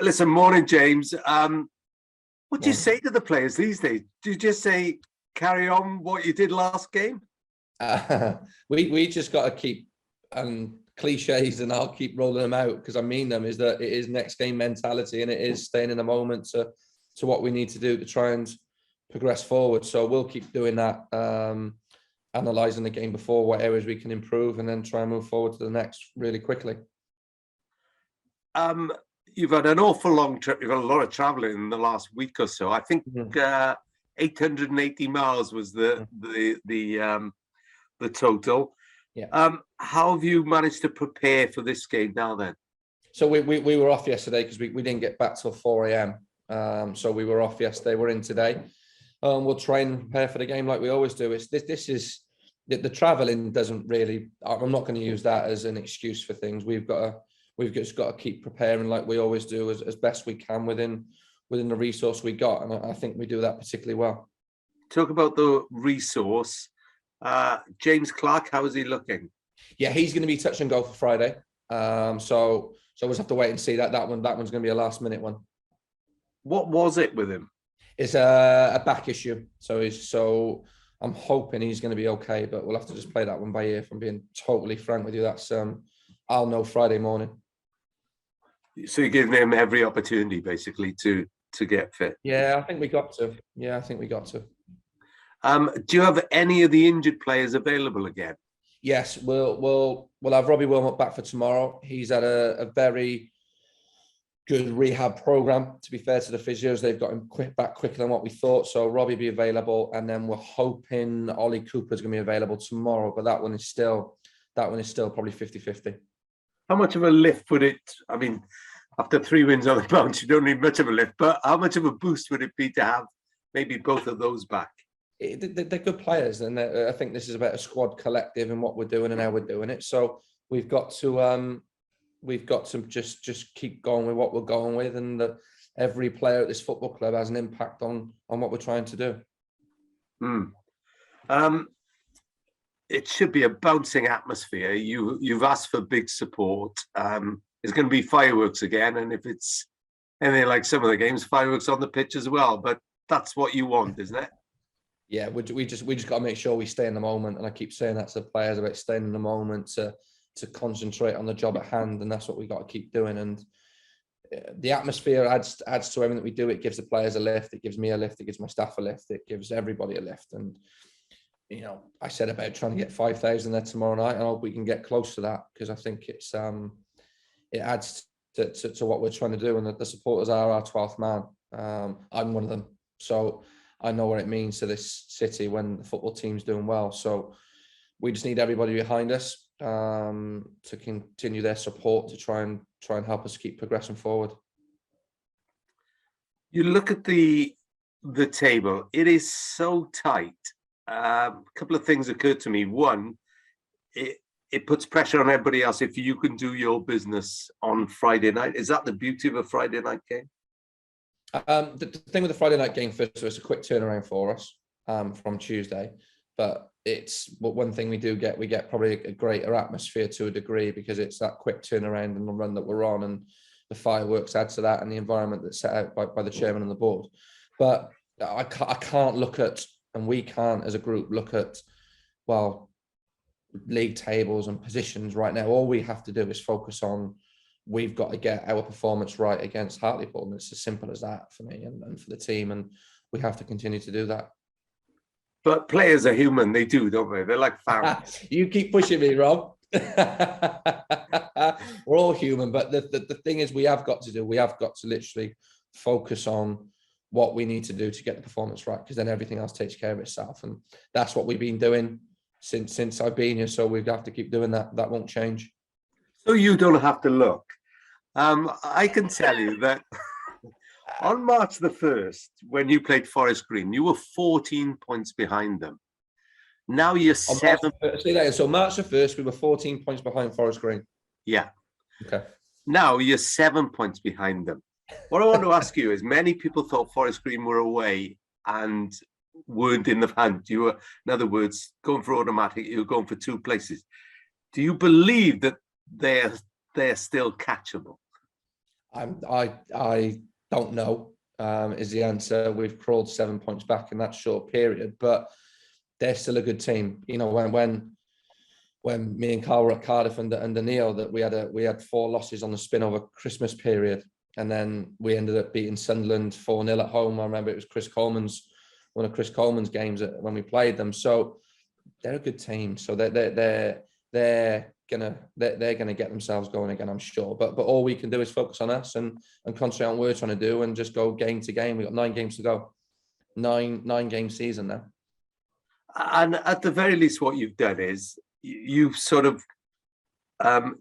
Listen, morning, James. What do you Morning. say to the players these days? Do you just say, carry on what you did last game? We just got to keep cliches, and I'll keep rolling them out because I mean them. Is that it is next game mentality, and it is staying in the moment to what we need to do to try and progress forward. So we'll keep doing that, analysing the game before, what areas we can improve, and then try and move forward to the next really quickly. You've had an awful long trip. You've had a lot of travelling in the last week or so. I think 880 miles was the total. Yeah. How have you managed to prepare for this game now then? So we were off yesterday because we didn't get back till 4 a.m. So we were off yesterday. We're in today. We'll try and prepare for the game like we always do. This is the travelling doesn't really. I'm not going to use that as an excuse for things. We've just got to keep preparing like we always do as best we can within the resource we got, and I think we do that particularly well. Talk about the resource. James Clark, how is he looking? Yeah, he's going to be touch and go for Friday. So we'll just have to wait and see that one's going to be a last minute one. What was it with him? It's a back issue. So I'm hoping he's going to be okay, but we'll have to just play that one by ear. If I'm being totally frank with you, that's I'll know Friday morning. So you're giving him every opportunity basically to get fit. Yeah, I think we got to. Do you have any of the injured players available again? Yes, we'll have Robbie Wilmot back for tomorrow. He's had a very good rehab program. To be fair to the physios, they've got him back quicker than what we thought. So Robbie be available, and then we're hoping Ollie Cooper's going to be available tomorrow. But that one is still probably 50-50. How much of a lift would it? I mean, after 3 wins on the bounce, you don't need much of a lift. But how much of a boost would it be to have maybe both of those back? They're good players, and I think this is about a squad collective and what we're doing and how we're doing it. So we've got to just keep going with what we're going with, and that every player at this football club has an impact on what we're trying to do. It should be a bouncing atmosphere. You've asked for big support. There's going to be fireworks again, and if it's anything like some of the games, fireworks on the pitch as well. But that's what you want, isn't it? Yeah, we just got to make sure we stay in the moment, and I keep saying that to the players about staying in the moment to concentrate on the job at hand, and that's what we got to keep doing. And the atmosphere adds to everything that we do. It gives the players a lift, it gives me a lift, it gives my staff a lift, it gives everybody a lift. And I said about trying to get 5,000 there tomorrow night, and I hope we can get close to that, because I think it adds to what we're trying to do, and the supporters are our 12th man. I'm one of them, so I know what it means to this city when the football team's doing well. So we just need everybody behind us to continue their support to try and help us keep progressing forward. You look at the table; it is so tight. A couple of things occurred to me. One, it puts pressure on everybody else if you can do your business on Friday night. Is that the beauty of a Friday night game? The thing with the Friday night game, first of all, it's a quick turnaround for us from Tuesday, but it's one thing we get probably a greater atmosphere to a degree, because it's that quick turnaround and the run that we're on, and the fireworks add to that, and the environment that's set out by the chairman and the board. But I can't look at, and we can't as a group look at, league tables and positions right now. All we have to do is focus on, we've got to get our performance right against Hartlepool, and it's as simple as that for me and for the team, and we have to continue to do that. But players are human, they do, don't they? They're like families. You keep pushing me, Rob. We're all human, but the thing is, we have got to literally focus on what we need to do to get the performance right, because then everything else takes care of itself, and that's what we've been doing since I've been here. So we have to keep doing that. That won't change. So you don't have to look. I can tell you that on March the 1st, when you played Forest Green, you were 14 points behind them. Now you're 7. So March the 1st, we were 14 points behind Forest Green. Yeah. Okay. Now you're 7 points behind them. What I want to ask you is, many people thought Forest Green were away and weren't in the hunt. You were, in other words, going for automatic. You were going for 2 places. Do you believe that they're still catchable? I don't know. Is the answer. We've crawled 7 points back in that short period, but they're still a good team. You know, when me and Carl were at Cardiff and Neil, that we had 4 losses on the spin over Christmas period, and then we ended up beating Sunderland 4-0 at home. I remember it was one of Chris Coleman's games when we played them. So they're a good team. So they're gonna get themselves going again, I'm sure. But all we can do is focus on us and concentrate on what we're trying to do and just go game to game. We've got 9 games to go. Nine game season now. And at the very least, what you've done is you've sort of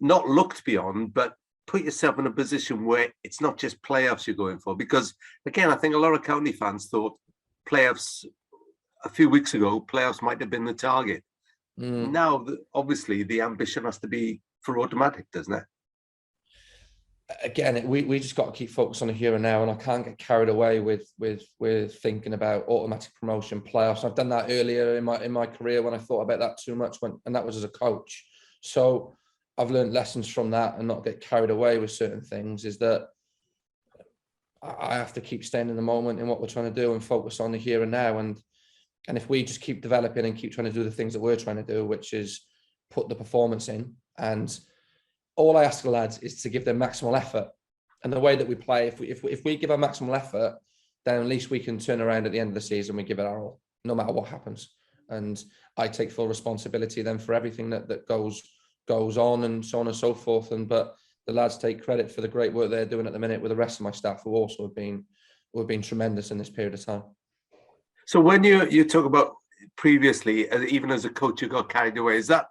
not looked beyond, but put yourself in a position where it's not just playoffs you're going for. Because again, I think a lot of County fans thought playoffs a few weeks ago, playoffs might have been the target. Now, obviously, the ambition has to be for automatic, doesn't it? Again, we just got to keep focused on the here and now, and I can't get carried away with thinking about automatic promotion, playoffs. I've done that earlier in my career when I thought about that too much, and that was as a coach. So I've learned lessons from that and not get carried away with certain things. Is that I have to keep staying in the moment in what we're trying to do and focus on the here and now. And if we just keep developing and keep trying to do the things that we're trying to do, which is put the performance in, and all I ask the lads is to give them maximal effort. And the way that we play, if we give our maximal effort, then at least we can turn around at the end of the season. We give it our all, no matter what happens. And I take full responsibility then for everything that goes on and so on and so forth. But the lads take credit for the great work they're doing at the minute with the rest of my staff, who also have been tremendous in this period of time. So when you talk about previously, even as a coach, you got carried away, is that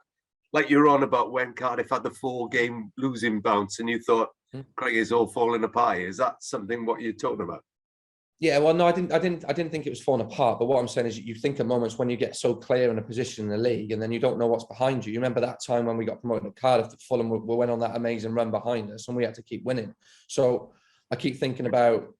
like you're on about when Cardiff had the 4-game losing bounce and you thought, Craig, is all falling apart? Is that something what you're talking about? Yeah, well, no, I didn't think it was falling apart. But what I'm saying is, you think of moments when you get so clear in a position in the league, and then you don't know what's behind you. You remember that time when we got promoted at Cardiff, that Fulham we went on that amazing run behind us, and we had to keep winning. So I keep thinking about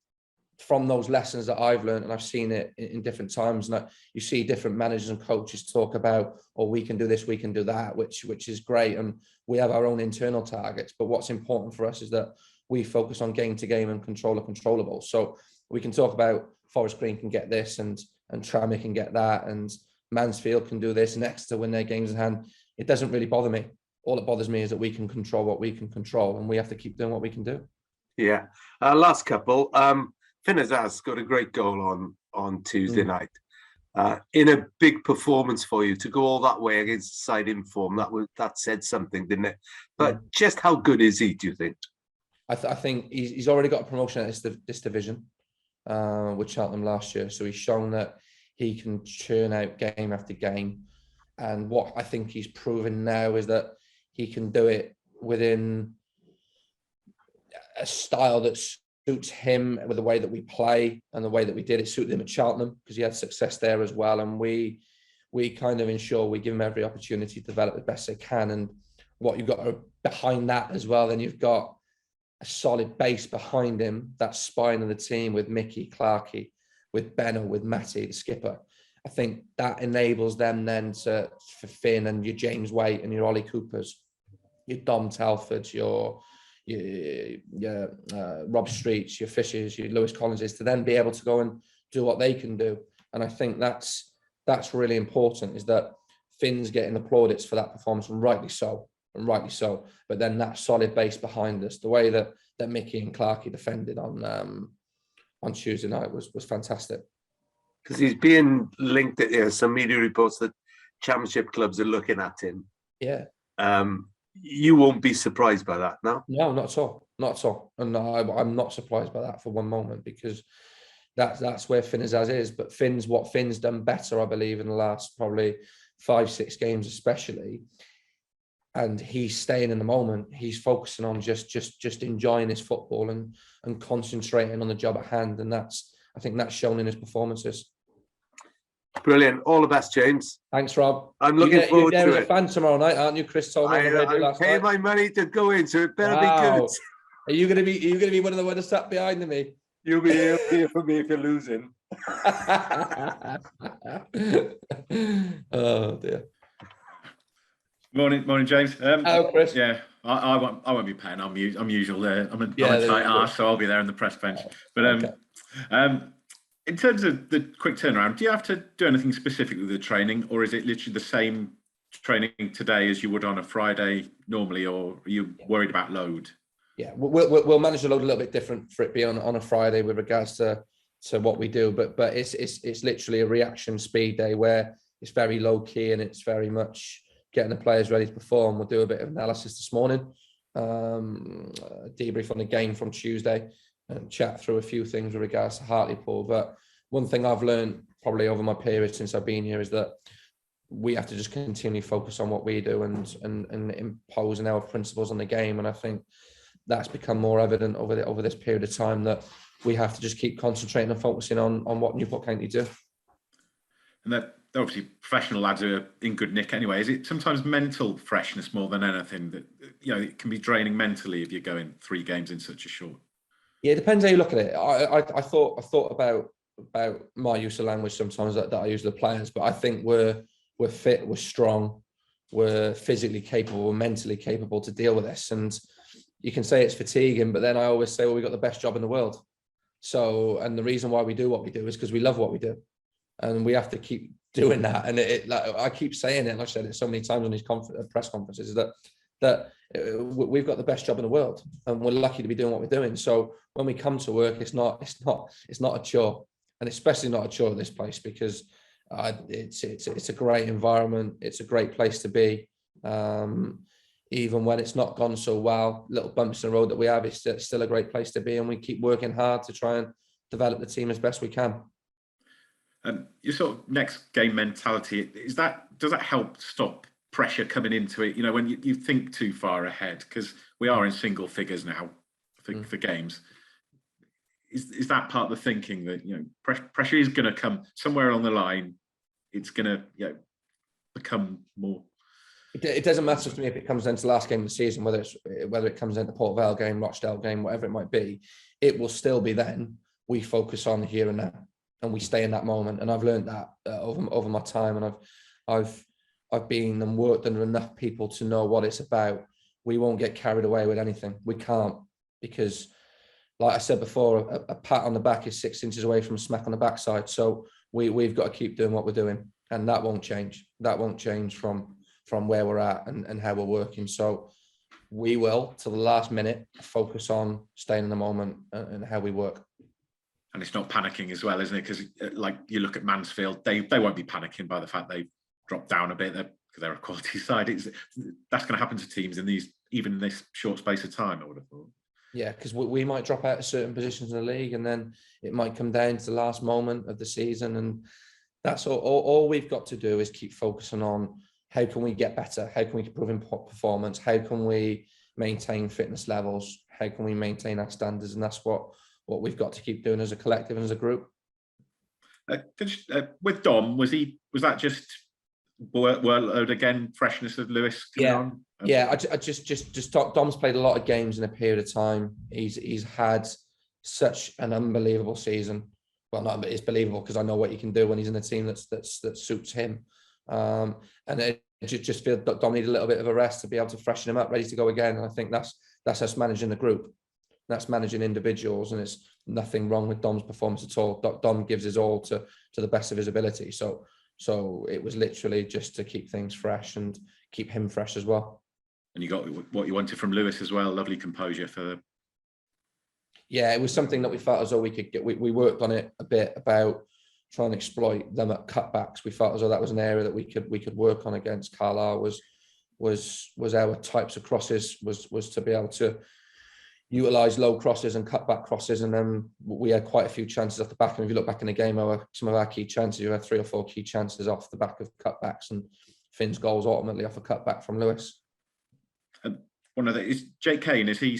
from those lessons that I've learned, and I've seen it in different times. And you see different managers and coaches talk about, oh, we can do this, we can do that, which is great, and we have our own internal targets. But what's important for us is that we focus on game to game and control the controllables. So we can talk about Forest Green can get this, and Tranmere can get that, and Mansfield can do this, and Exeter win their games in hand. It doesn't really bother me. All that bothers me is that we can control what we can control, and we have to keep doing what we can do. Yeah. Last couple. Finnazaz got a great goal on Tuesday night. In a big performance for you to go all that way against the side in form, that said something, didn't it? But just how good is he, do you think? I think he's already got a promotion at this division with Cheltenham last year. So he's shown that he can churn out game after game. And what I think he's proven now is that he can do it within a style that suits him, with the way that we play and the way that we did it. Suited him at Cheltenham because he had success there as well. And we kind of ensure we give him every opportunity to develop as best they can. And what you've got behind that as well, then you've got a solid base behind him, that spine of the team with Mickey, Clarkey, with Benno, with Matty, the skipper. I think that enables them then for Finn and your James Waite and your Ollie Coopers, your Dom Telfords, your Rob Streets, your Fishers, your Lewis Collinses, to then be able to go and do what they can do. And I think that's really important, is that Finn's getting the plaudits for that performance, and rightly so. But then that solid base behind us, the way that Mickey and Clarkey defended on Tuesday night was fantastic. Because he's being linked at some media reports that championship clubs are looking at him. Yeah. You won't be surprised by that, no? No, not at all. Not at all. And I'm not surprised by that for one moment, because that's where Finnazaz is. But what Finn's done better, I believe, in the last probably 5-6 games especially. And he's staying in the moment. He's focusing on just enjoying his football and concentrating on the job at hand. And I think that's shown in his performances. Brilliant. All the best, James. Thanks, Rob. I'm looking forward to it. You're a fan tomorrow night, aren't you? Chris told me on the radio last night. I pay my money to go in, so it better be good. Are you going to be one of the ones sat behind me? You'll be here for me if you're losing. Oh dear. Morning, James. Hello, Chris. Yeah, I won't be paying. I'm usual there. I'm a Yeah, there tight you go. arse, so I'll be there in the press bench. But Okay. in terms of the quick turnaround, do you have to do anything specific with the training, or is it literally the same training today as you would on a Friday normally, or are you worried about load? Yeah, we'll manage the load a little bit different for it being on a Friday with regards to what we do, but it's literally a reaction speed day where it's very low key and it's very much getting the players ready to perform. We'll do a bit of analysis this morning, debrief on the game from Tuesday, and chat through a few things with regards to Hartlepool. But one thing I've learned probably over my period since I've been here is that we have to just continually focus on what we do and imposing our principles on the game. And I think that's become more evident over this period of time, that we have to just keep concentrating and focusing on what Newport County do. And they're obviously professional lads who are in good nick anyway. Is it sometimes mental freshness more than anything that, it can be draining mentally if you're going 3 games in such a short? Yeah, it depends how you look at it. I thought about my use of language sometimes that I use to the players, but I think we're fit, we're strong, we're physically capable, we're mentally capable to deal with this. And you can say it's fatiguing, but then I always say, well, we've got the best job in the world. So, and the reason why we do what we do is because we love what we do, and we have to keep doing that. And like I keep saying it, and I've said it so many times on these press conferences, that we've got the best job in the world, and we're lucky to be doing what we're doing. So when we come to work, it's not a chore, and especially not a chore at this place, because it's a great environment. It's a great place to be. Even when it's not gone so well, little bumps in the road that we have, it's still a great place to be, and we keep working hard to try and develop the team as best we can. Your sort of next game mentality, does that help stop pressure coming into it? When you think too far ahead, because we are in single figures now for games. Is that part of the thinking that pressure is going to come somewhere along the line? It's going to become more. It doesn't matter to me if it comes into the last game of the season, whether it comes into Port Vale game, Rochdale game, whatever it might be. It will still be then. We focus on here and now, and we stay in that moment. And I've learned that over my time, and I've been and worked under enough people to know what it's about. We won't get carried away with anything. We can't, because, like I said before, a pat on the back is 6 inches away from a smack on the backside. So we've got to keep doing what we're doing, and that won't change. That won't change from where we're at and how we're working. So we will, till the last minute, focus on staying in the moment and how we work. And it's not panicking as well, isn't it? Because like you look at Mansfield, they won't be panicking by the fact they've dropped down a bit, because they're a quality side. That's going to happen to teams in this short space of time, I would have thought. Yeah, because we might drop out of certain positions in the league, and then it might come down to the last moment of the season. And that's all we've got to do is keep focusing on how can we get better? How can we improve in performance? How can we maintain fitness levels? How can we maintain our standards? And that's what we've got to keep doing as a collective and as a group. With Dom, was that just workload again, freshness of Lewis coming on? Yeah, I just thought Dom's played a lot of games in a period of time. He's had such an unbelievable season. Well, not it's believable because I know what he can do when he's in a team that suits him. And it just feels that Dom needed a little bit of a rest to be able to freshen him up, ready to go again. And I think that's us managing the group. That's managing individuals, and it's nothing wrong with Dom's performance at all. Dom gives his all to the best of his ability. So it was literally just to keep things fresh and keep him fresh as well. And you got what you wanted from Lewis as well. Lovely composure for. Yeah, it was something that we felt as though we could get. We worked on it a bit about trying to exploit them at cutbacks. We felt as though that was an area that we could work on against Carlisle. Was our types of crosses was to be able to utilise low crosses and cutback crosses, and then we had quite a few chances off the back. And if you look back in the game, some of our key chances, you had 3 or 4 key chances off the back of cutbacks, and Finn's goals ultimately off a cutback from Lewis. One of the is Jake Kane. Is he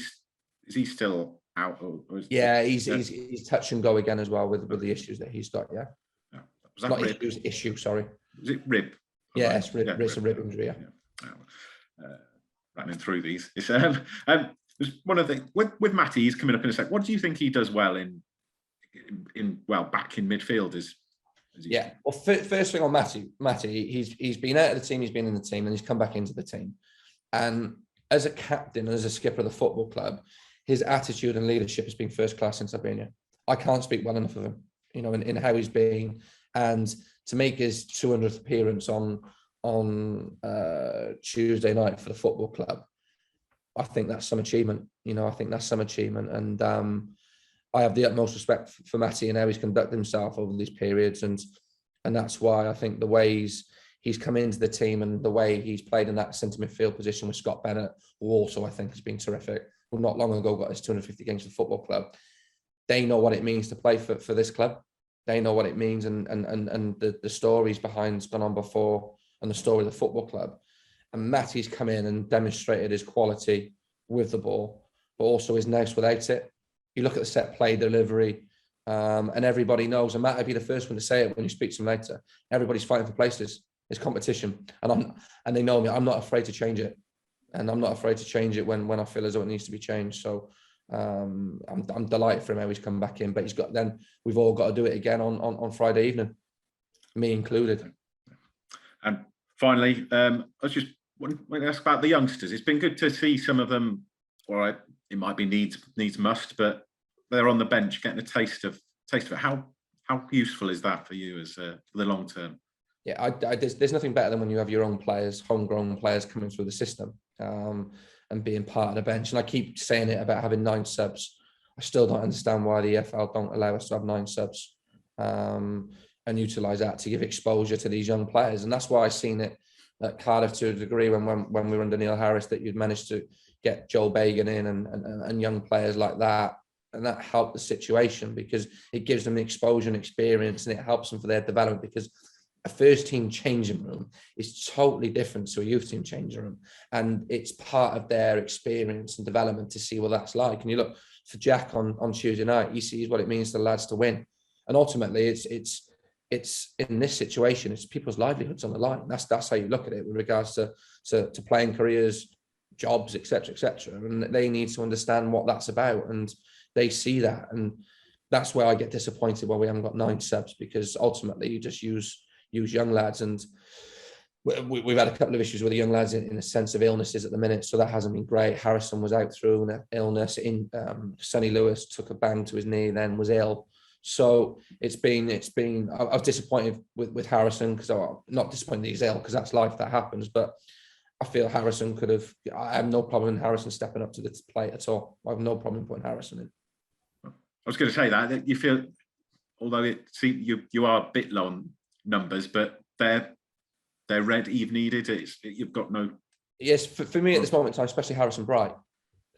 still out? Or he's touch and go again as well with the issues that he's got. Yeah, was that not rib? issue. Sorry, Was it rib? Yeah, it's rib. It's a rib injury. Yeah. Running through these. It's there's one of the with Matty. He's coming up in a sec. What do you think he does well in back in midfield? Yeah. Well, first thing on Matty, he's been out of the team, he's been in the team, and he's come back into the team. And as a captain, as a skipper of the football club, his attitude and leadership has been first class since I've been here. I can't speak well enough of him, in how he's been, and to make his 200th appearance on Tuesday night for the football club, I think that's some achievement. I think that's some achievement, and I have the utmost respect for Matty and how he's conducted himself over these periods, and that's why I think the way he's come into the team and the way he's played in that centre midfield position with Scott Bennett, who also I think has been terrific, who not long ago got his 250 games for the football club. They know what it means to play for this club. They know what it means, and the stories behind's gone on before, and the story of the football club. And Matty's come in and demonstrated his quality with the ball, but also his nous without it. You look at the set play delivery, and everybody knows, and Matt would be the first one to say it when you speak to him later, everybody's fighting for places. It's competition, and they know me. I'm not afraid to change it, and I'm not afraid to change it when I feel as though it needs to be changed. So I'm delighted for him how he's come back in, but we've all got to do it again on Friday evening, me included. And finally, I was just want to ask about the youngsters. It's been good to see some of them. All right, it might be needs must, but they're on the bench getting a taste of it. How useful is that for you as for the long term? Yeah, there's nothing better than when you have your own players, homegrown players coming through the system, and being part of the bench. And I keep saying it about having 9 subs. I still don't understand why the EFL don't allow us to have 9 subs, and utilise that to give exposure to these young players. And that's why I've seen it at Cardiff to a degree when we were under Neil Harris, that you'd managed to get Joel Bagan in and young players like that. And that helped the situation because it gives them the exposure and experience, and it helps them for their development, because a first team changing room is totally different to a youth team changing room. And it's part of their experience and development to see what that's like. And you look for Jack on Tuesday night, he sees what it means to the lads to win. And ultimately it's in this situation, it's people's livelihoods on the line. That's how you look at it with regards to playing careers, jobs, etc., etc. And they need to understand what that's about, and they see that. And that's where I get disappointed when we haven't got 9 subs, because ultimately you just use young lads. And we've had a couple of issues with the young lads in a sense of illnesses at the minute, so that hasn't been great. Harrison was out through an illness. Sonny Lewis took a bang to his knee, then was ill. So it's been. I was disappointed with Harrison, because I'm not disappointed he's ill, because that's life, that happens. But I feel Harrison could have. I have no problem in Harrison stepping up to the plate at all. I have no problem putting Harrison in. I was going to say that you feel, although you are a bit low on numbers, but they're red Eve needed. You've got no. Yes, for me at this moment in time, especially Harrison Bright.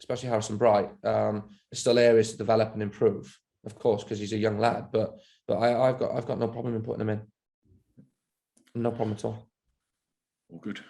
There's still areas to develop and improve, of course, because he's a young lad. But I've got no problem in putting him in. No problem at all. All good.